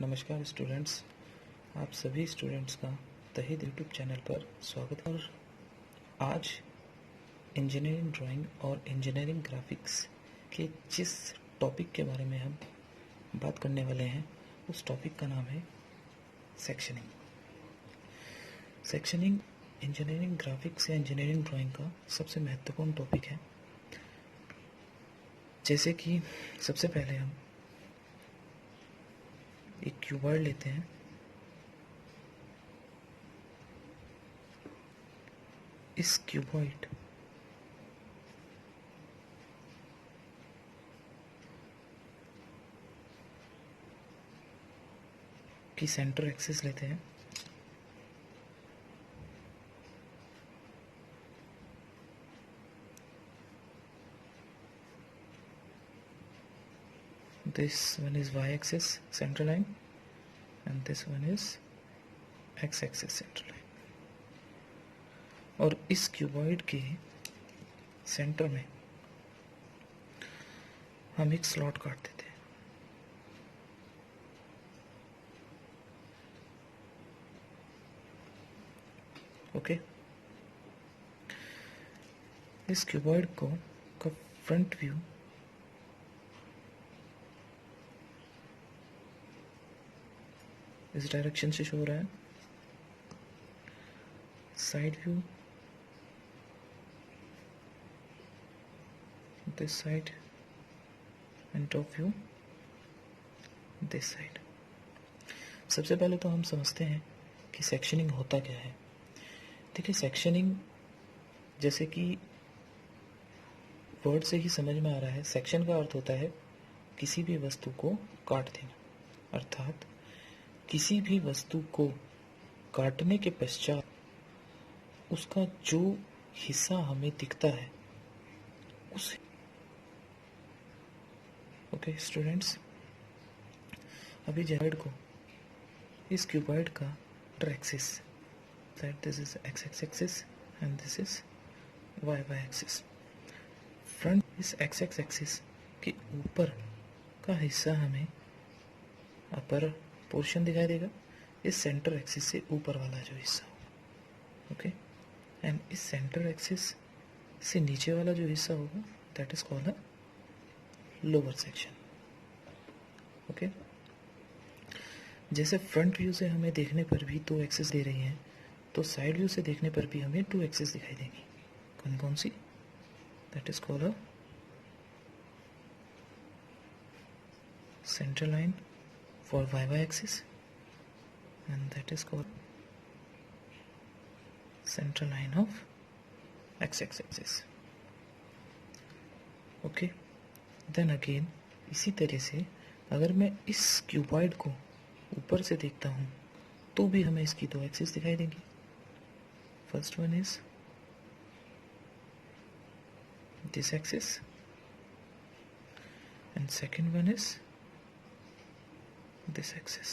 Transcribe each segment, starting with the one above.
नमस्कार स्टूडेंट्स, आप सभी स्टूडेंट्स का तहे दिल यूट्यूब चैनल पर स्वागत है। और आज इंजीनियरिंग ड्राइंग और इंजीनियरिंग ग्राफिक्स के जिस टॉपिक के बारे में हम बात करने वाले हैं उस टॉपिक का नाम है सेक्शनिंग। सेक्शनिंग इंजीनियरिंग ग्राफिक्स या इंजीनियरिंग ड्राइंग का सबसे महत्वपूर्ण टॉपिक है। जैसे कि सबसे पहले हम एक क्यूबॉइड लेते हैं, इस क्यूबॉइड की सेंटर एक्सिस लेते हैं। This one is y-axis center line and this one is x-axis center line। और इस क्यूबॉइड के सेंटर में हम एक स्लॉट काट देते हैं। ओके, इस क्यूबॉइड को का फ्रंट व्यू इस डायरेक्शन से शो हो रहा है, side view this side and top view this side. सबसे पहले तो हम समझते हैं कि सेक्शनिंग होता क्या है। देखिए, सेक्शनिंग जैसे कि वर्ड से ही समझ में आ रहा है, सेक्शन का अर्थ होता है किसी भी वस्तु को काट देना। अर्थात किसी भी वस्तु को काटने के पश्चात उसका जो हिस्सा हमें दिखता है उस ओके स्टूडेंट्स, अभी क्यूबॉइड को इस क्यूबॉइड का axis that this is X axis and this is Y axis. Front इस एक्स एक्सिस के ऊपर का हिस्सा हमें अपर पोर्शन दिखाई देगा, इस सेंटर एक्सिस से ऊपर वाला जो हिस्सा होगा। ओके, एंड इस सेंटर एक्सिस से नीचे वाला जो हिस्सा होगा that is called a lower section. Okay, जैसे फ्रंट व्यू से हमें देखने पर भी 2 एक्सिस दे रही हैं, तो साइड व्यू से देखने पर भी हमें 2 एक्सिस दिखाई देंगी। कौन कौन सी? That is called a center line for y axis and that is called center line of x axis। okay, then again इसी तरह से अगर मैं इस क्यूबॉइड को ऊपर से देखता हूँ तो भी हमें इसकी 2 एक्सिस दिखाई देंगी। First one is this axis and second one is this axis।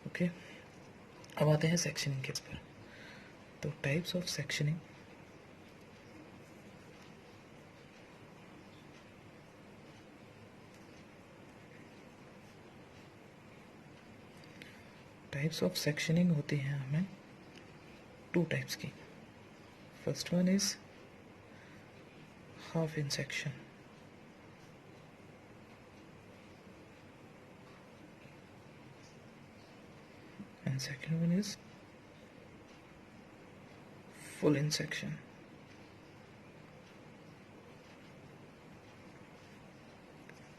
Okay, अब आते हैं सेक्शनिंग के पर। तो types of sectioning, types of sectioning होती हैं हमें 2 टाइप्स की। First one is half in section and second one is full in section।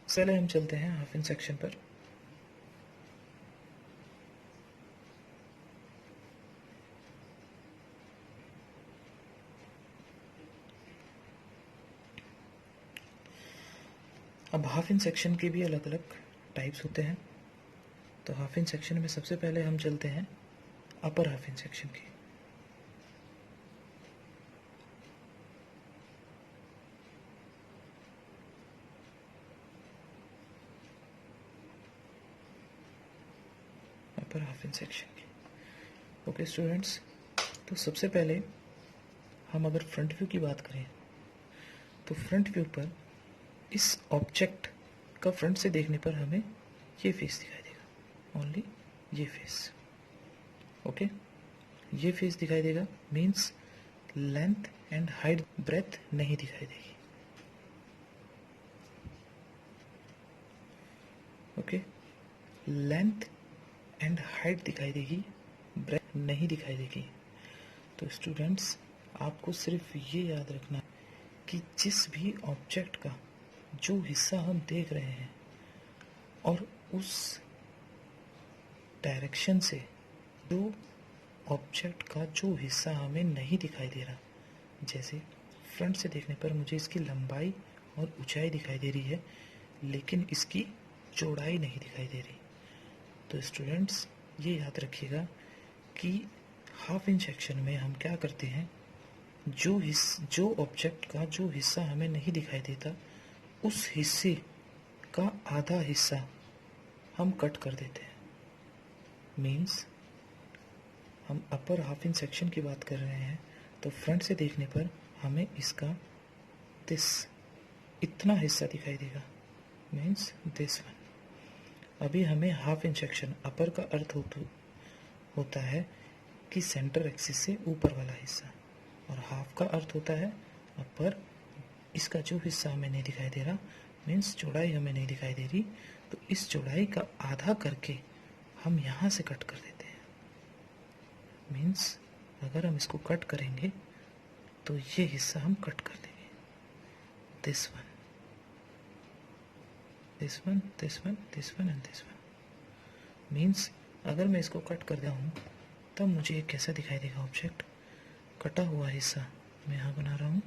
चले हम चलते हैं हाफ इन सेक्शन पर। अब हाफ इन सेक्शन के भी अलग अलग टाइप्स होते हैं। तो हाफ इन सेक्शन में सबसे पहले हम चलते हैं अपर हाफ इन सेक्शन की। अपर हाफ इन सेक्शन की। ओके स्टूडेंट्स, तो सबसे पहले हम अगर फ्रंट व्यू की बात करें तो फ्रंट व्यू पर इस ऑब्जेक्ट का फ्रंट से देखने पर हमें ये फेस दिखाई देगा, ओनली ये फेस। ओके, ये फेस दिखाई देगा, means length and height, breadth नहीं दिखाई देगी। ओके, लेंथ एंड हाइट दिखाई देगी, ब्रेथ नहीं दिखाई देगी। तो स्टूडेंट्स, आपको सिर्फ ये याद रखना कि जिस भी ऑब्जेक्ट का जो हिस्सा हम देख रहे हैं और उस डायरेक्शन से जो ऑब्जेक्ट का जो हिस्सा हमें नहीं दिखाई दे रहा, जैसे फ्रंट से देखने पर मुझे इसकी लंबाई और ऊंचाई दिखाई दे रही है, लेकिन इसकी चौड़ाई नहीं दिखाई दे रही। तो स्टूडेंट्स, ये याद रखिएगा कि हाफ इंच सेक्शन में हम क्या करते हैं, जो ऑब्जेक्ट का जो हिस्सा हमें नहीं दिखाई देता, उस हिस्से का आधा हिस्सा हम कट कर देते हैं। मीन्स हम अपर हाफ इंच सेक्शन की बात कर रहे हैं, तो फ्रंट से देखने पर हमें इसका इतना हिस्सा दिखाई देगा, मीन्स दिस वन। अभी हमें हाफ इंच सेक्शन अपर का अर्थ होता है कि सेंटर एक्सिस से ऊपर वाला हिस्सा, और हाफ का अर्थ होता है अपर, इसका जो हिस्सा हमें नहीं दिखाई दे रहा, मीन्स चौड़ाई हमें नहीं दिखाई दे रही, तो इस चौड़ाई का आधा करके हम यहाँ से कट कर देते हैं। मीन्स अगर हम इसको कट करेंगे तो ये हिस्सा हम कट कर देंगे, this one, this one, this one, this one and this one. Means अगर मैं इसको कट कर रहा हूँ तब मुझे एक कैसा दिखाई देगा ऑब्जेक्ट, कटा हुआ हिस्सा मैं यहाँ बना रहा हूँ।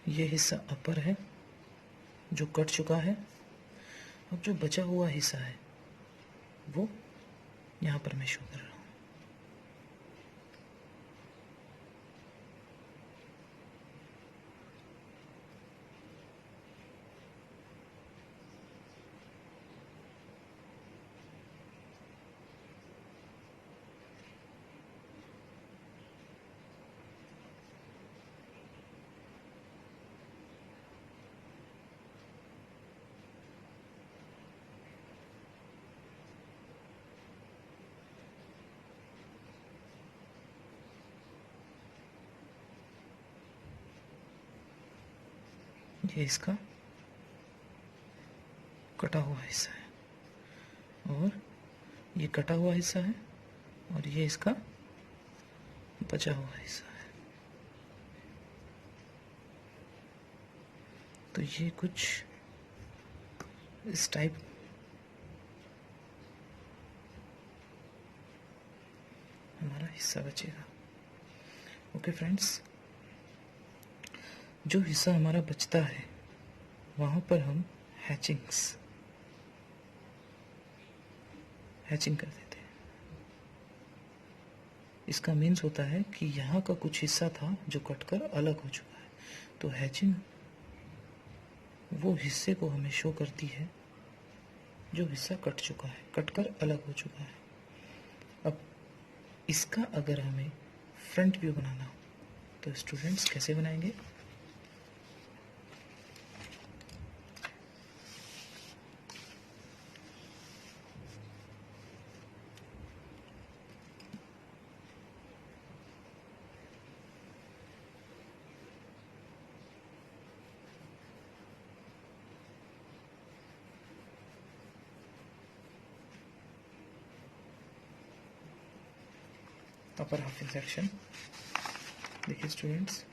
ये हिस्सा अपर है जो कट चुका है। अब जो बचा हुआ हिस्सा है वो यहाँ पर मैं शो कर रहा हूँ। ये इसका कटा हुआ हिस्सा है, और ये कटा हुआ हिस्सा है, और ये इसका बचा हुआ हिस्सा है। तो ये कुछ इस टाइप हमारा हिस्सा बचेगा। ओके फ्रेंड्स, जो हिस्सा हमारा बचता है वहाँ पर हम हैचिंग कर देते हैं। इसका मीन्स होता है कि यहाँ का कुछ हिस्सा था जो कटकर अलग हो चुका है, तो हैचिंग वो हिस्से को हमें शो करती है जो हिस्सा कट चुका है, कटकर अलग हो चुका है। अब इसका अगर हमें फ्रंट व्यू बनाना हो तो स्टूडेंट्स कैसे बनाएंगे? अपर हाफ इंच सेक्शन देखिए स्टूडेंट्स,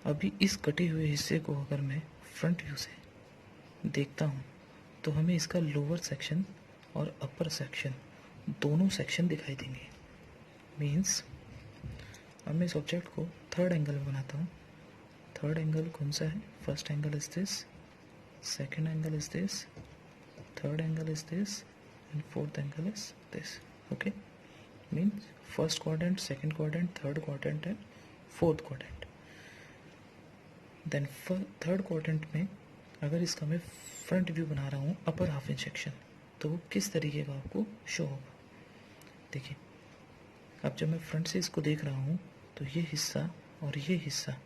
अभी इस कटे हुए हिस्से को अगर मैं फ्रंट व्यू से देखता हूँ तो हमें इसका लोअर सेक्शन और अपर सेक्शन दोनों सेक्शन दिखाई देंगे। मीन्स अब मैं इस ऑब्जेक्ट को थर्ड एंगल में बनाता हूँ, थर्ड एंगल कौन सा है? First angle is this, second angle is this, third angle is this, and fourth angle is this. Okay, means first quadrant, second quadrant, third quadrant and fourth quadrant. Then third quadrant में अगर इसका मैं front view बना रहा हूँ upper half in section, तो वो किस तरीके का आपको शो होगा. देखिए, अब जब मैं फ्रंट से इसको देख रहा हूँ तो ये हिस्सा और ये हिस्सा,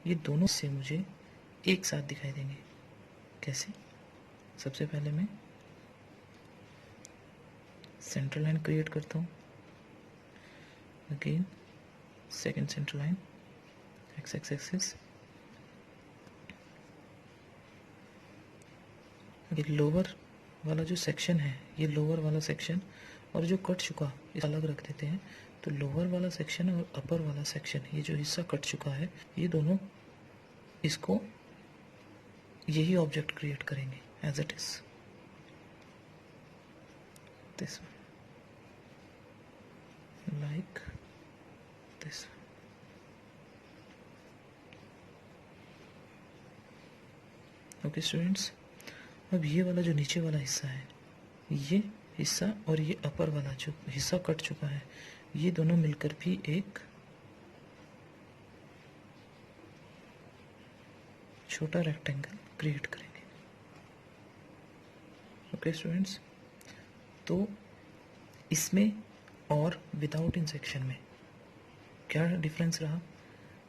ये दोनों से मुझे एक साथ दिखाई देंगे. कैसे? सबसे पहले मैं सेंट्रल लाइन क्रिएट करता हूँ. Again second central line, x axis. ये लोअर वाला जो सेक्शन है, ये लोअर वाला सेक्शन और जो कट चुका इस अलग रख देते हैं. तो लोअर वाला सेक्शन और अपर वाला सेक्शन, ये जो हिस्सा कट चुका है, ये दोनों इसको यही ऑब्जेक्ट क्रिएट करेंगे as it is this like this. Okay students, अब ये वाला जो नीचे वाला हिस्सा है, ये हिस्सा और ये अपर वाला जो हिस्सा कट चुका है, ये दोनों मिलकर भी एक छोटा रेक्टेंगल क्रिएट करेंगे. ओके स्टूडेंट्स, तो इसमें और विदाउट इन सेक्शन में क्या डिफरेंस रहा?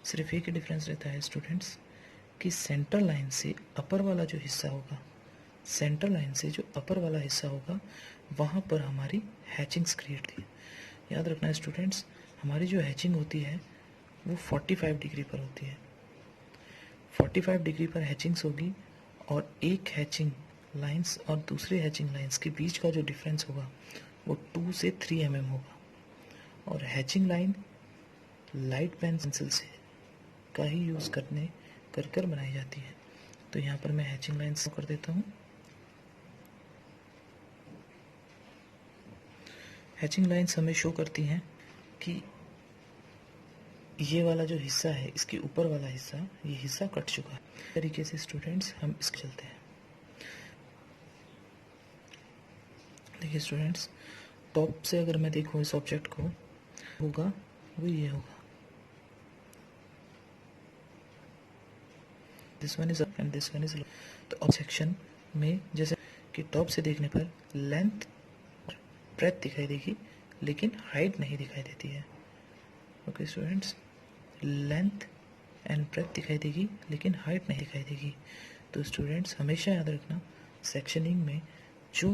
सिर्फ एक ही डिफरेंस रहता है स्टूडेंट्स कि सेंटर लाइन से अपर वाला जो हिस्सा होगा, सेंटर लाइन से जो अपर वाला हिस्सा होगा, वहाँ पर हमारी हैचिंग्स क्रिएट थी. याद रखना है स्टूडेंट्स, हमारी जो हैचिंग होती है वो 45 डिग्री पर होती है. 45 डिग्री पर हैचिंग्स होगी और एक हैचिंग लाइंस और दूसरे हैचिंग लाइंस के बीच का जो डिफरेंस होगा वो 2 से 3 mm होगा. और हैचिंग लाइन लाइट पेंसिल से का ही यूज़ कर बनाई जाती है. तो यहाँ पर मैं हैचिंग लाइन्स कर देता हूँ. हैचिंग लाइन्स हमें शो करती हैं कि ये वाला जो हिस्सा है, इसके ऊपर वाला हिस्सा, ये हिस्सा कट चुका है. इस तरीके से स्टूडेंट्स हम इसके चलते हैं. देखिए स्टूडेंट्स, टॉप से अगर मैं देखूँ इस ऑब्जेक्ट को, होगा वो ये होगा. This one is up and this one is low. तो अब सेक्शन में जैसे कि टॉप से देखने पर लेंथ और ब्रेथ दिखाई देगी, लेकिन हाइट नहीं दिखाई देती है. Okay students, length and breadth दिखाई देगी लेकिन हाइट नहीं दिखाई देगी. तो स्टूडेंट्स हमेशा याद रखना, सेक्शनिंग में जो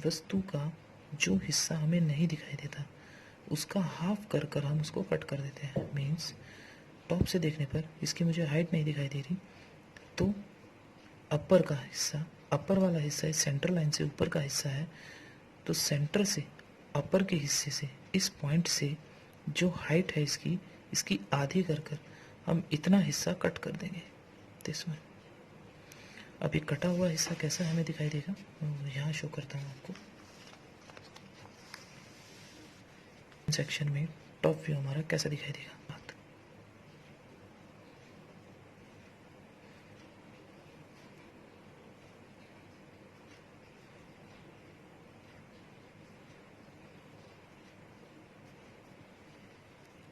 वस्तु का जो हिस्सा हमें नहीं दिखाई देता, उसका हाफ कर हम उसको कट कर देते हैं. मीन्स टॉप से देखने पर इसकी मुझे हाइट नहीं दिखाई दे रही, तो अपर का हिस्सा, अपर वाला हिस्सा इस सेंटर लाइन से ऊपर का हिस्सा है, तो सेंटर से अपर के हिस्से से, इस पॉइंट से जो हाइट है इसकी आधी कर हम इतना हिस्सा कट कर देंगे. This one. अब ये कटा हुआ हिस्सा कैसा हमें दिखाई देगा, यहाँ शो करता हूँ आपको. सेक्शन में टॉप व्यू हमारा कैसा दिखाई देगा.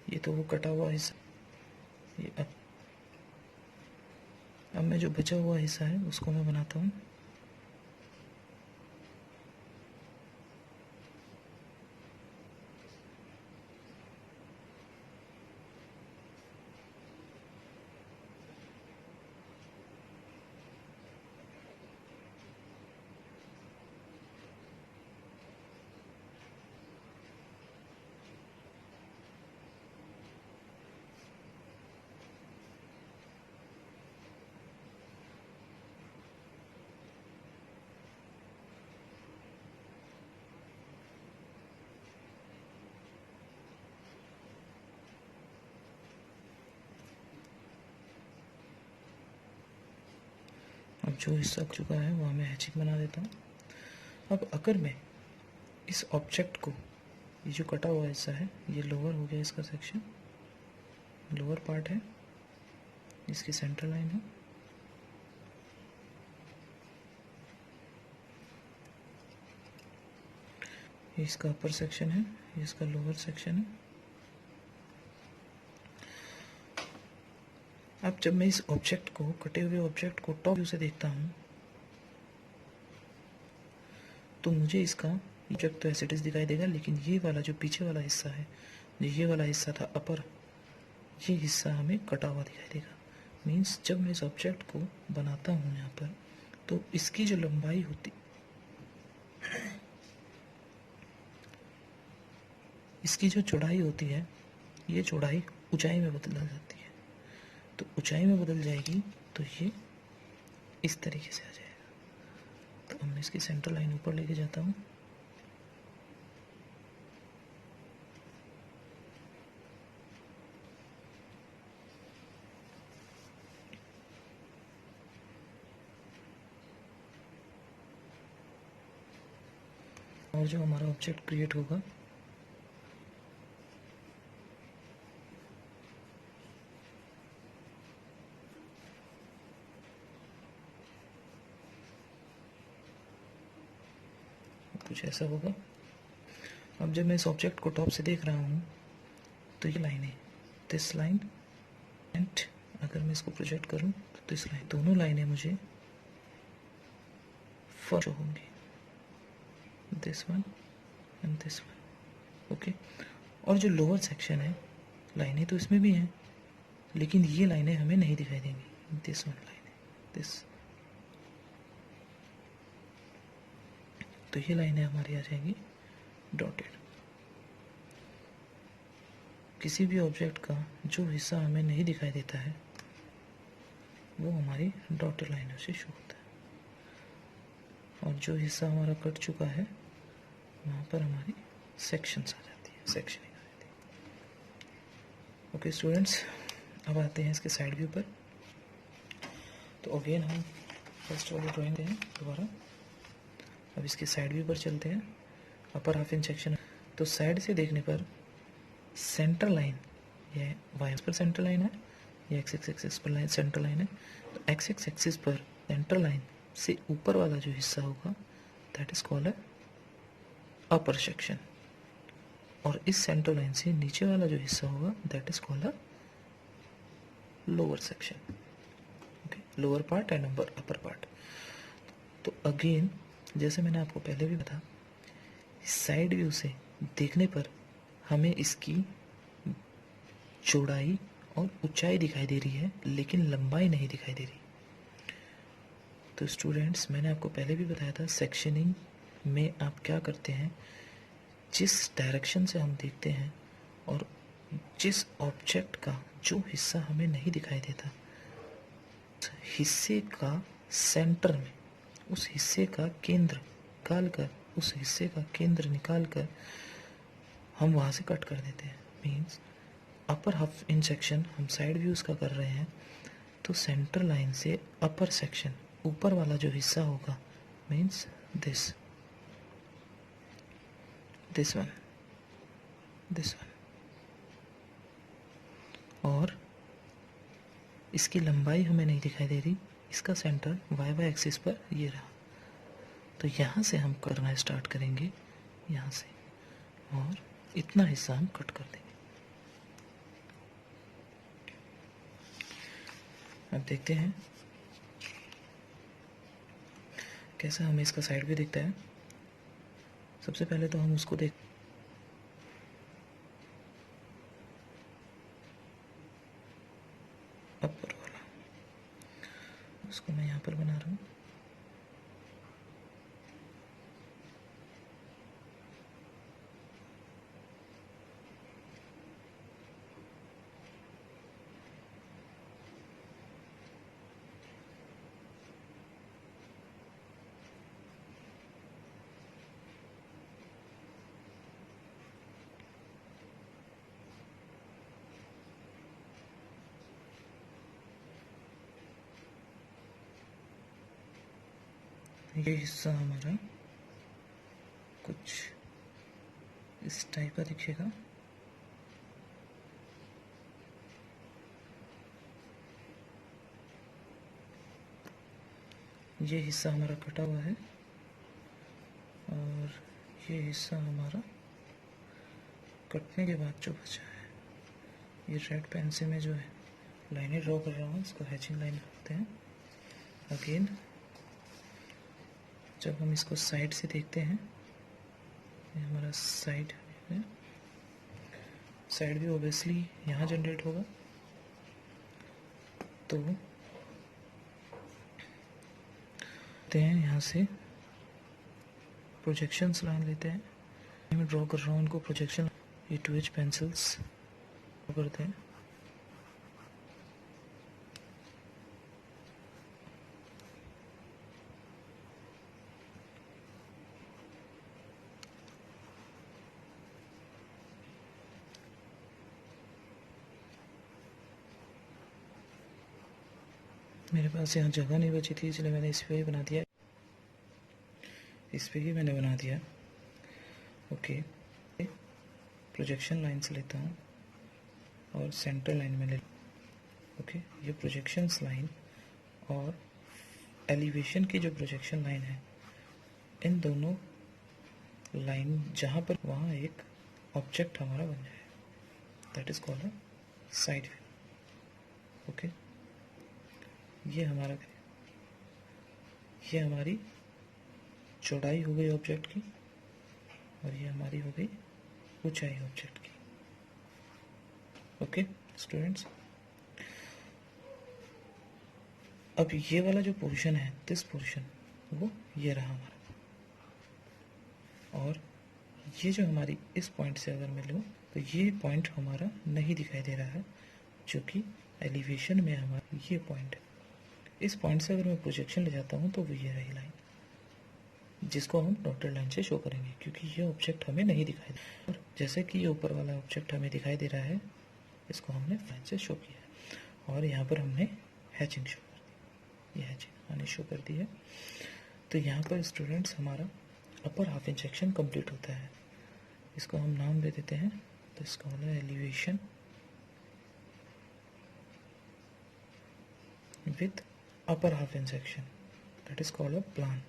ये तो वो कटा हुआ हिस्सा, ये अब मैं जो बचा हुआ हिस्सा है उसको मैं बनाता हूँ. अब जो हिस्सा चुका है वहाँ मैं हैचिंग बना देता हूँ. अब अगर मैं इस ऑब्जेक्ट को, ये जो कटा हुआ हिस्सा है, ये लोअर हो गया इसका सेक्शन, लोअर पार्ट है, इसकी सेंटर लाइन है, ये इसका अपर सेक्शन है, ये इसका लोअर सेक्शन है। अब जब मैं इस ऑब्जेक्ट को, कटे हुए ऑब्जेक्ट को टॉप व्यू से देखता हूँ तो मुझे इसका ऑब्जेक्ट तो ऐसे दिखाई देगा, लेकिन ये वाला जो पीछे वाला हिस्सा है, जो ये वाला हिस्सा था अपर, ये हिस्सा हमें कटा हुआ दिखाई देगा। मीन्स जब मैं इस ऑब्जेक्ट को बनाता हूँ यहाँ पर, तो इसकी जो लंबाई होती, इसकी जो चौड़ाई होती है, ये चौड़ाई ऊंचाई में बदल जाती है। तो ऊंचाई में बदल जाएगी तो ये इस तरीके से आ जाएगा। तो अब मैं इसकी सेंटर लाइन ऊपर लेके जाता हूँ, और जो हमारा ऑब्जेक्ट क्रिएट होगा कुछ ऐसा होगा। अब जब मैं इस ऑब्जेक्ट को टॉप से देख रहा हूँ तो ये लाइन है, दिस लाइन एंड अगर मैं इसको प्रोजेक्ट करूँ तो दिस लाइन, दोनों लाइनें मुझे फर्स्ट होंगी, this one and this one. Okay, और जो लोअर सेक्शन है, लाइनें तो इसमें भी हैं, लेकिन ये लाइनें हमें नहीं दिखाई देंगी। दिस वन लाइन है, दिस, तो ये लाइनें हमारी आ जाएंगी डॉटेड। किसी भी ऑब्जेक्ट का जो हिस्सा हमें नहीं दिखाई देता है वो हमारी डॉटेड लाइनों से शो होता है, और जो हिस्सा हमारा कट चुका है वहाँ पर हमारी सेक्शंस आ जाती है, सेक्शनिंग आ जाती है। ओके स्टूडेंट्स, अब आते हैं इसके साइड व्यू पर। तो अगेन हम फर्स्ट वाली ड्राइंग दें दोबारा। अब इसके साइड व्यू पर चलते हैं। अपर हाफ इंच सेक्शन, तो साइड से देखने पर सेंटर लाइन, ये वाई पर सेंटर लाइन है, ये एक्स एक्सिस पर लाइन सेंटर लाइन है। तो एक्स एक्सिस पर सेंटर लाइन से ऊपर वाला जो हिस्सा होगा that is called upper section, और इस सेंटर लाइन से नीचे वाला जो हिस्सा होगा that is called lower section. Okay, lower part and upper part. तो अगेन जैसे मैंने आपको पहले भी बताया, साइड व्यू से देखने पर हमें इसकी चौड़ाई और ऊंचाई दिखाई दे रही है, लेकिन लंबाई नहीं दिखाई दे रही। तो स्टूडेंट्स, मैंने आपको पहले भी बताया था, सेक्शनिंग में आप क्या करते हैं, जिस डायरेक्शन से हम देखते हैं और जिस ऑब्जेक्ट का जो हिस्सा हमें नहीं दिखाई देता, हिस्से का सेंटर में उस हिस्से का केंद्र निकाल कर, उस हिस्से का केंद्र निकाल कर हम वहाँ से कट कर देते हैं। Means upper half in section हम साइड व्यूज का कर रहे हैं, तो सेंटर लाइन से अपर सेक्शन ऊपर वाला जो हिस्सा होगा means this one, this one, और इसकी लंबाई हमें नहीं दिखाई दे रही, इसका सेंटर वाई एक्सिस पर ये रहा। तो यहाँ से हम करना स्टार्ट करेंगे, यहाँ से, और इतना हिस्सा हम कट कर देंगे। अब देखते हैं कैसा हमें इसका साइड व्यू दिखता है। सबसे पहले तो हम उसको देख, अपर वाला, उसको मैं यहाँ पर बना रहा हूँ। ये हिस्सा हमारा कुछ इस टाइप का दिखेगा। ये हिस्सा हमारा कटा हुआ है और ये हिस्सा हमारा कटने के बाद जो बचा है, ये रेड पेन से मैं जो है लाइनें ड्रॉ कर रहा हूँ, इसको हैचिंग लाइन कहते हैं। अगेन जब हम इसको साइड से देखते हैं, ये हमारा साइड है, साइड भी ऑब्वियसली यहाँ जनरेट होगा, तो हैं यहाँ से प्रोजेक्शंस लाइन लेते हैं। मैं ड्रॉ कर रहा हूँ इनको प्रोजेक्शन, ये 2H पेंसिल्स ड्रॉ करते हैं। मेरे पास यहाँ जगह नहीं बची थी, इसलिए मैंने इस पे ही बना दिया, इस पे ही मैंने बना दिया। ओके, प्रोजेक्शन लाइन से लेता हूँ और सेंटर लाइन में ले। ओके, ये प्रोजेक्शंस लाइन और एलिवेशन की जो प्रोजेक्शन लाइन है, इन दोनों लाइन जहाँ पर, वहाँ एक ऑब्जेक्ट हमारा बन जाए, that is called a side view. Okay, ये हमारी चौड़ाई हो गई ऑब्जेक्ट की और ये हमारी हो गई ऊंचाई ऑब्जेक्ट की। ओके स्टूडेंट्स, अब ये वाला जो पोर्शन है, दिस पोर्शन, वो ये रहा हमारा, और ये जो हमारी इस पॉइंट से अगर मैं लूँ तो ये पॉइंट हमारा नहीं दिखाई दे रहा है, जो कि एलिवेशन में हमारा ये पॉइंट है। इस पॉइंट से अगर मैं प्रोजेक्शन ले जाता हूँ तो वो ये रही लाइन, जिसको हम डॉटेड लाइन से शो करेंगे, क्योंकि ये ऑब्जेक्ट हमें नहीं दिखाई दे रहा। और जैसे कि ये ऊपर वाला ऑब्जेक्ट हमें दिखाई दे रहा है, इसको हमने लाइन से शो किया है और यहाँ पर हमने हैचिंग शो कर दी, ये हैचिंग हमने शो कर दी है। तो यहाँ पर स्टूडेंट्स हमारा upper half inch section complete होता है। इसको हम नाम दे देते हैं, तो इसका होता है elevation with upper half inch section, that is called a plan.